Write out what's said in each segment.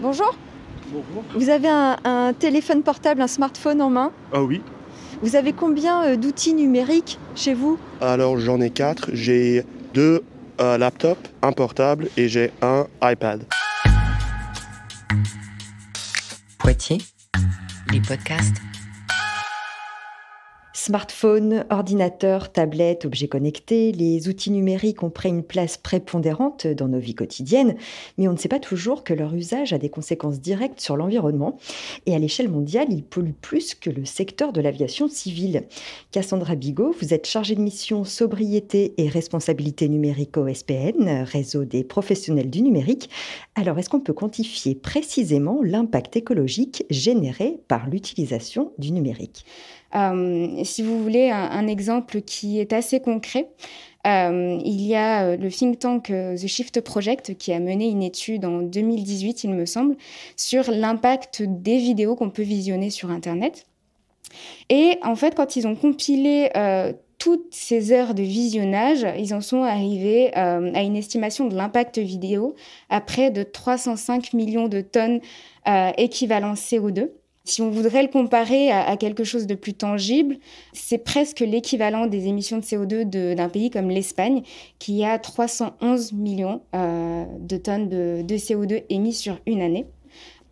Bonjour, Bonjour. vous avez un téléphone portable, un smartphone en main. Ah oui. Vous avez combien d'outils numériques chez vous? Alors j'en ai 4. J'ai 2 laptops, un portable et j'ai un iPad. Poitiers, les podcasts. Smartphone, ordinateur, tablette, objets connectés, les outils numériques ont pris une place prépondérante dans nos vies quotidiennes, mais on ne sait pas toujours que leur usage a des conséquences directes sur l'environnement. Et à l'échelle mondiale, ils polluent plus que le secteur de l'aviation civile. Cassandra Bigot, vous êtes chargée de mission sobriété et responsabilité numérique au SPN, réseau des professionnels du numérique. Alors, est-ce qu'on peut quantifier précisément l'impact écologique généré par l'utilisation du numérique ? Si vous voulez un exemple qui est assez concret, il y a le think tank The Shift Project qui a mené une étude en 2018, il me semble, sur l'impact des vidéos qu'on peut visionner sur Internet. Et en fait, quand ils ont compilé toutes ces heures de visionnage, ils en sont arrivés à une estimation de l'impact vidéo à près de 305 millions de tonnes équivalent CO2. Si on voudrait le comparer à quelque chose de plus tangible, c'est presque l'équivalent des émissions de CO2 d'un pays comme l'Espagne, qui a 311 millions de tonnes de CO2 émis sur une année.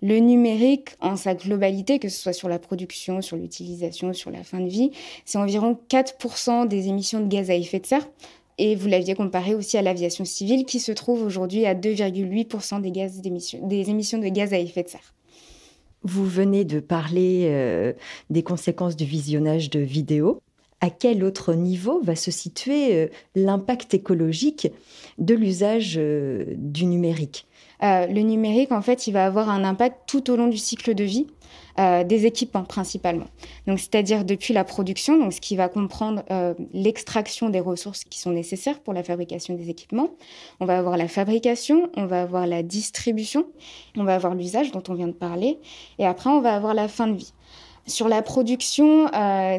Le numérique, en sa globalité, que ce soit sur la production, sur l'utilisation, sur la fin de vie, c'est environ 4% des émissions de gaz à effet de serre. Et vous l'aviez comparé aussi à l'aviation civile, qui se trouve aujourd'hui à 2,8% des émissions de gaz à effet de serre. Vous venez de parler des conséquences du visionnage de vidéos. À quel autre niveau va se situer l'impact écologique de l'usage du numérique ? Le numérique, en fait, il va avoir un impact tout au long du cycle de vie des équipements principalement. Donc, c'est-à-dire depuis la production, donc ce qui va comprendre l'extraction des ressources qui sont nécessaires pour la fabrication des équipements. On va avoir la fabrication, on va avoir la distribution, on va avoir l'usage dont on vient de parler, et après on va avoir la fin de vie. Sur la production,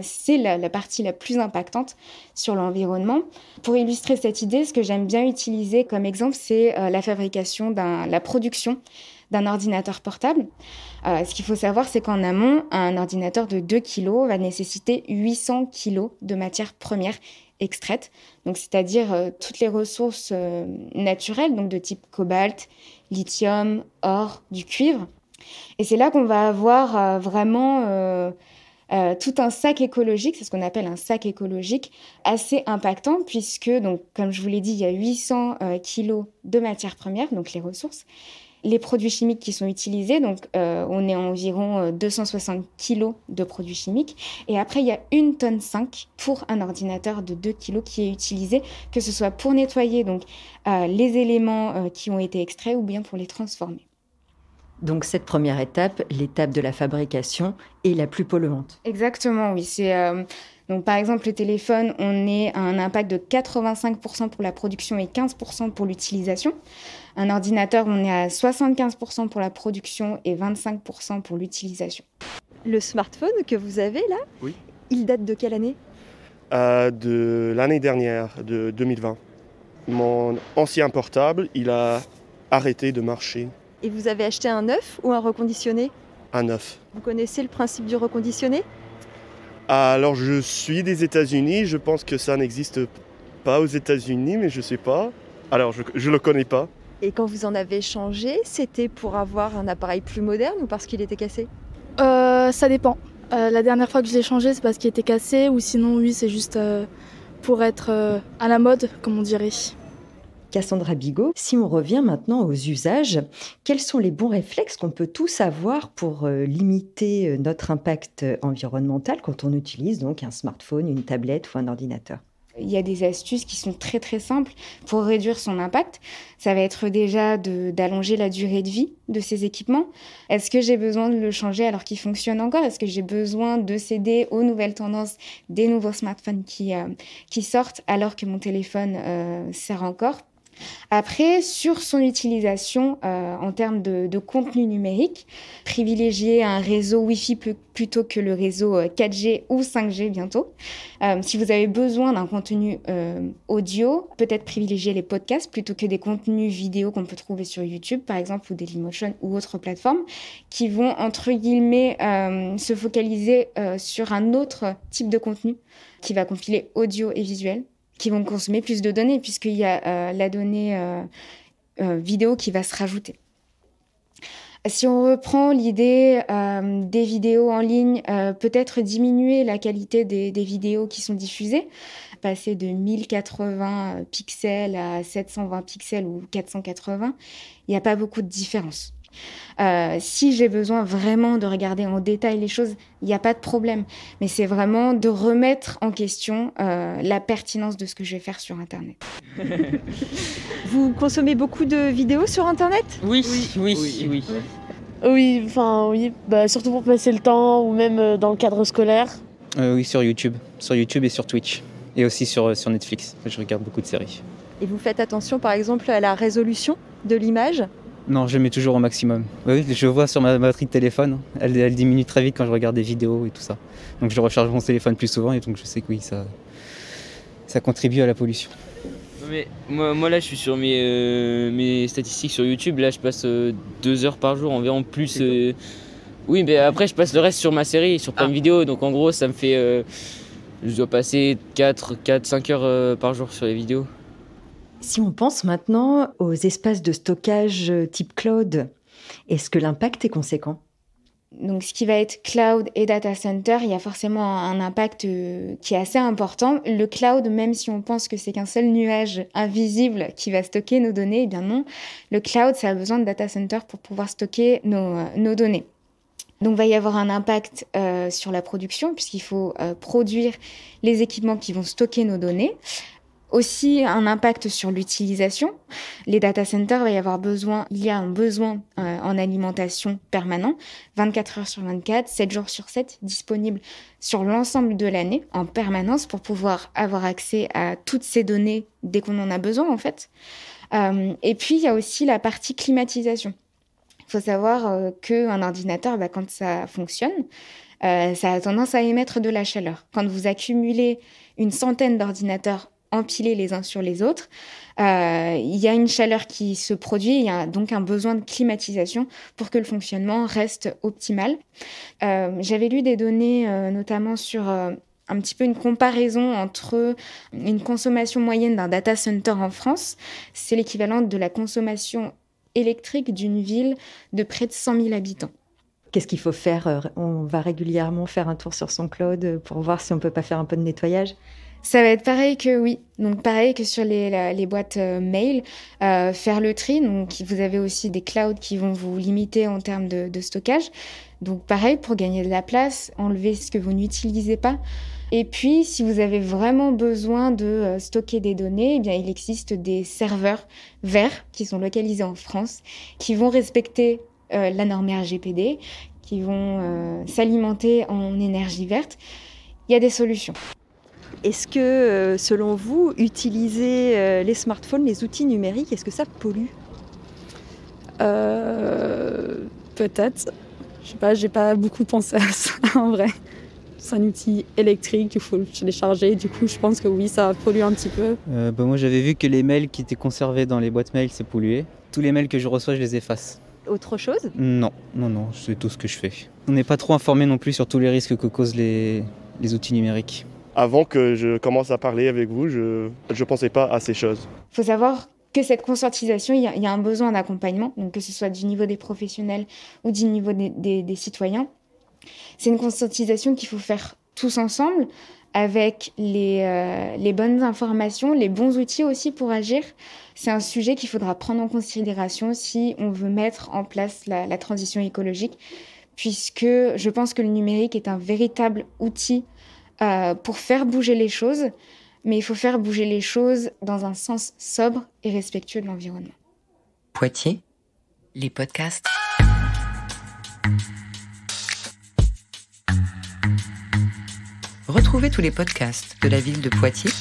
c'est la partie la plus impactante sur l'environnement. Pour illustrer cette idée, ce que j'aime bien utiliser comme exemple, c'est la production d'un ordinateur portable. Ce qu'il faut savoir, c'est qu'en amont, un ordinateur de 2 kg va nécessiter 800 kg de matières premières extraites, donc c'est-à-dire toutes les ressources naturelles, donc de type cobalt, lithium, or, du cuivre. Et c'est là qu'on va avoir vraiment tout un sac écologique, c'est ce qu'on appelle un sac écologique, assez impactant, puisque, donc, comme je vous l'ai dit, il y a 800 kilos de matières premières, donc les ressources. Les produits chimiques qui sont utilisés, donc on est à environ 260 kilos de produits chimiques. Et après, il y a 1,5 tonne pour un ordinateur de 2 kilos qui est utilisé, que ce soit pour nettoyer donc, les éléments qui ont été extraits ou bien pour les transformer. Donc cette première étape, l'étape de la fabrication, est la plus polluante. Exactement, oui. Donc, par exemple, le téléphone, on est à un impact de 85% pour la production et 15% pour l'utilisation. Un ordinateur, on est à 75% pour la production et 25% pour l'utilisation. Le smartphone que vous avez là, Oui. Il date de quelle année ? De l'année dernière, de 2020. Mon ancien portable, il a arrêté de marcher. Et vous avez acheté un neuf ou un reconditionné ? Un neuf. Vous connaissez le principe du reconditionné ? Alors je suis des États-Unis, je pense que ça n'existe pas aux États-Unis, mais je ne sais pas. Alors je ne le connais pas. Et quand vous en avez changé, c'était pour avoir un appareil plus moderne ou parce qu'il était cassé ? Ça dépend. La dernière fois que je l'ai changé, c'est parce qu'il était cassé, ou sinon, oui, c'est juste pour être à la mode, comme on dirait. Cassandra Bigot, si on revient maintenant aux usages, quels sont les bons réflexes qu'on peut tous avoir pour limiter notre impact environnemental quand on utilise donc un smartphone, une tablette ou un ordinateur ? Il y a des astuces qui sont très très simples pour réduire son impact. Ça va être déjà d'allonger la durée de vie de ces équipements. Est-ce que j'ai besoin de le changer alors qu'il fonctionne encore ? Est-ce que j'ai besoin de céder aux nouvelles tendances des nouveaux smartphones qui sortent alors que mon téléphone sert encore ? Après, sur son utilisation en termes de contenu numérique, privilégier un réseau Wi-Fi plutôt que le réseau 4G ou 5G bientôt. Si vous avez besoin d'un contenu audio, peut-être privilégier les podcasts plutôt que des contenus vidéo qu'on peut trouver sur YouTube, par exemple, ou Dailymotion ou autres plateformes, qui vont, entre guillemets, se focaliser sur un autre type de contenu qui va compiler audio et visuel, qui vont consommer plus de données, puisqu'il y a la donnée vidéo qui va se rajouter. Si on reprend l'idée des vidéos en ligne, peut-être diminuer la qualité des vidéos qui sont diffusées, passer de 1080 pixels à 720 pixels ou 480, il n'y a pas beaucoup de différence. Si j'ai besoin vraiment de regarder en détail les choses, il n'y a pas de problème. Mais c'est vraiment de remettre en question la pertinence de ce que je vais faire sur Internet. Vous consommez beaucoup de vidéos sur Internet ? Oui. Oui, surtout pour passer le temps ou même dans le cadre scolaire. Oui, sur YouTube et sur Twitch. Et aussi sur Netflix. Je regarde beaucoup de séries. Et vous faites attention par exemple à la résolution de l'image ? Non, je mets toujours au maximum. Oui, je vois sur ma batterie de téléphone, elle diminue très vite quand je regarde des vidéos et tout ça. Donc je recharge mon téléphone plus souvent et donc je sais que oui, ça contribue à la pollution. Mais moi là je suis sur mes statistiques sur YouTube, là je passe 2 heures par jour environ plus. Oui, mais après je passe le reste sur ma série, sur Prime Video, donc en gros ça me fait... je dois passer 4-5 heures par jour sur les vidéos. Si on pense maintenant aux espaces de stockage type cloud, est-ce que l'impact est conséquent ? Donc, ce qui va être cloud et data center, il y a forcément un impact qui est assez important. Le cloud, même si on pense que c'est qu'un seul nuage invisible qui va stocker nos données, eh bien non. Le cloud, ça a besoin de data center pour pouvoir stocker nos données. Donc, il va y avoir un impact sur la production, puisqu'il faut produire les équipements qui vont stocker nos données. Aussi, un impact sur l'utilisation. Les data centers, il y a un besoin en alimentation permanent, 24 heures sur 24, 7 jours sur 7, disponible sur l'ensemble de l'année, en permanence, pour pouvoir avoir accès à toutes ces données dès qu'on en a besoin, en fait. Et puis, il y a aussi la partie climatisation. Il faut savoir qu'un ordinateur, quand ça fonctionne, ça a tendance à émettre de la chaleur. Quand vous accumulez une centaine d'ordinateurs empilés les uns sur les autres, il y a une chaleur qui se produit, il y a donc un besoin de climatisation pour que le fonctionnement reste optimal. J'avais lu des données notamment sur un petit peu une comparaison entre une consommation moyenne d'un data center en France, c'est l'équivalent de la consommation électrique d'une ville de près de 100 000 habitants. Qu'est-ce qu'il faut faire ? On va régulièrement faire un tour sur son cloud pour voir si on ne peut pas faire un peu de nettoyage ? Ça va être pareil que oui, donc pareil que sur les boîtes mail, faire le tri. Donc vous avez aussi des clouds qui vont vous limiter en termes de stockage. Donc pareil, pour gagner de la place, enlever ce que vous n'utilisez pas. Et puis, si vous avez vraiment besoin de stocker des données, eh bien, il existe des serveurs verts qui sont localisés en France, qui vont respecter la norme RGPD, qui vont s'alimenter en énergie verte. Il y a des solutions. Est-ce que, selon vous, utiliser les smartphones, les outils numériques, est-ce que ça pollue ? Peut-être. Je sais pas, j'ai pas beaucoup pensé à ça en vrai. C'est un outil électrique, il faut le télécharger. Du coup, je pense que oui, ça pollue un petit peu. Moi, j'avais vu que les mails qui étaient conservés dans les boîtes mail, c'est pollué. Tous les mails que je reçois, je les efface. Autre chose ? Non, c'est tout ce que je fais. On n'est pas trop informé non plus sur tous les risques que causent les outils numériques. Avant que je commence à parler avec vous, je ne pensais pas à ces choses. Il faut savoir que cette conscientisation, il y a un besoin d'accompagnement, donc que ce soit du niveau des professionnels ou du niveau des citoyens. C'est une conscientisation qu'il faut faire tous ensemble, avec les bonnes informations, les bons outils aussi pour agir. C'est un sujet qu'il faudra prendre en considération si on veut mettre en place la transition écologique, puisque je pense que le numérique est un véritable outil pour faire bouger les choses, mais il faut faire bouger les choses dans un sens sobre et respectueux de l'environnement. Poitiers, les podcasts. Retrouvez tous les podcasts de la ville de Poitiers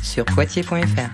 sur poitiers.fr.